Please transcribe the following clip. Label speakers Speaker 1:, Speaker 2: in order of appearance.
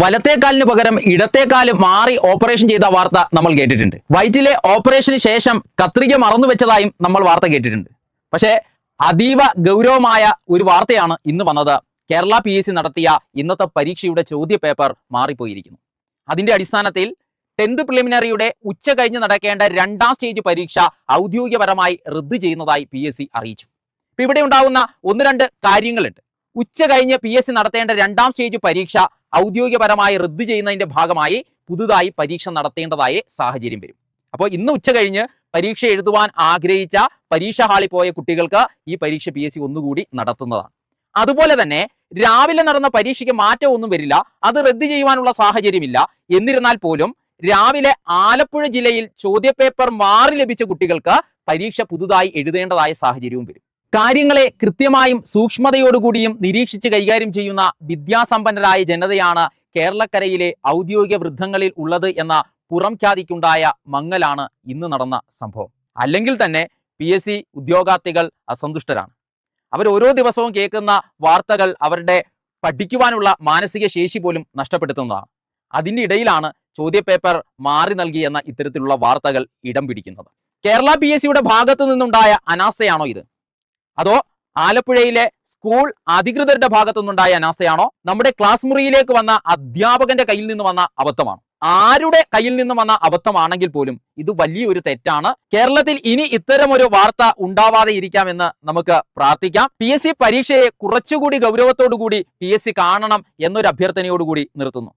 Speaker 1: വലത്തേക്കാലിന് പകരം ഇടത്തേക്കാല് മാറി ഓപ്പറേഷൻ ചെയ്ത വാർത്ത നമ്മൾ കേട്ടിട്ടുണ്ട്. വയറ്റിലെ ഓപ്പറേഷന് ശേഷം കത്രിക മറന്നു വെച്ചതായും നമ്മൾ വാർത്ത കേട്ടിട്ടുണ്ട്. പക്ഷേ അതീവ ഗൗരവമായ ഒരു വാർത്തയാണ് ഇന്ന് വന്നത്. കേരള PSC നടത്തിയ ഇന്നത്തെ പരീക്ഷയുടെ ചോദ്യപേപ്പർ മാറിപ്പോയിരിക്കുന്നു. അതിന്റെ അടിസ്ഥാനത്തിൽ 10th പ്രിലിമിനറിയുടെ ഉച്ച കഴിഞ്ഞ് നടക്കേണ്ട 2ാം സ്റ്റേജ് പരീക്ഷ ഔദ്യോഗികപരമായി റദ്ദ് ചെയ്യുന്നതായി PSC അറിയിച്ചു. ഇപ്പൊ ഇവിടെ ഉണ്ടാവുന്ന 1-2 കാര്യങ്ങളുണ്ട്. ഉച്ച കഴിഞ്ഞ് PSC നടത്തേണ്ട 2ാം സ്റ്റേജ് പരീക്ഷ ഔദ്യോഗികപരമായി റദ്ദ് ചെയ്യുന്നതിന്റെ ഭാഗമായി പുതുതായി പരീക്ഷ നടത്തേണ്ടതായ സാഹചര്യം വരും. അപ്പോൾ ഇന്ന് ഉച്ച കഴിഞ്ഞ് പരീക്ഷ എഴുതുവാൻ ആഗ്രഹിച്ച പരീക്ഷാ ഹാളിൽ പോയ കുട്ടികൾക്ക് ഈ പരീക്ഷ PSC ഒന്നുകൂടി നടത്തുന്നതാണ്. അതുപോലെ തന്നെ രാവിലെ നടന്ന പരീക്ഷയ്ക്ക് മാറ്റമൊന്നും വരില്ല, അത് റദ്ദ് ചെയ്യുവാനുള്ള സാഹചര്യമില്ല. എന്നിരുന്നാൽ പോലും രാവിലെ ആലപ്പുഴ ജില്ലയിൽ ചോദ്യപേപ്പർ മാറി ലഭിച്ച കുട്ടികൾക്ക് പരീക്ഷ പുതുതായി എഴുതേണ്ടതായ സാഹചര്യവും വരും. കാര്യങ്ങളെ കൃത്യമായും സൂക്ഷ്മതയോടുകൂടിയും നിരീക്ഷിച്ച് കൈകാര്യം ചെയ്യുന്ന വിദ്യാസമ്പന്നരായ ജനതയാണ് കേരളക്കരയിലെ ഔദ്യോഗിക വൃദ്ധങ്ങളിൽ ഉള്ളത് എന്ന പുറം ഖ്യാതിക്കുണ്ടായ മങ്ങലാണ് ഇന്ന് നടന്ന സംഭവം. അല്ലെങ്കിൽ തന്നെ PSC ഉദ്യോഗാർത്ഥികൾ അസന്തുഷ്ടരാണ്. അവർ ഓരോ ദിവസവും കേൾക്കുന്ന വാർത്തകൾ അവരുടെ പഠിക്കുവാനുള്ള മാനസിക ശേഷി പോലും നഷ്ടപ്പെടുത്തുന്നതാണ്. അതിൻ്റെ ഇടയിലാണ് ചോദ്യപേപ്പർ മാറി നൽകി എന്ന ഇത്തരത്തിലുള്ള വാർത്തകൾ ഇടം പിടിക്കുന്നത്. കേരള PSCയുടെ ഭാഗത്തു നിന്നുണ്ടായ അനാസ്ഥയാണോ ഇത്? അതോ ആലപ്പുഴയിലെ സ്കൂൾ അധികൃതരുടെ ഭാഗത്തു നിന്നുണ്ടായ അനാസ്ഥയാണോ? നമ്മുടെ ക്ലാസ് മുറിയിലേക്ക് വന്ന അധ്യാപകന്റെ കയ്യിൽ നിന്ന് വന്ന അബദ്ധമാണോ? ആരുടെ കയ്യിൽ നിന്ന് വന്ന അബദ്ധമാണെങ്കിൽ പോലും ഇത് വലിയൊരു തെറ്റാണ്. കേരളത്തിൽ ഇനി ഇത്തരമൊരു വാർത്ത ഉണ്ടാവാതെ ഇരിക്കാമെന്ന് നമുക്ക് പ്രാർത്ഥിക്കാം. PSC പരീക്ഷയെ കുറച്ചുകൂടി ഗൗരവത്തോടു കൂടി PSC കാണണം എന്നൊരു അഭ്യർത്ഥനയോടുകൂടി നിർത്തുന്നു.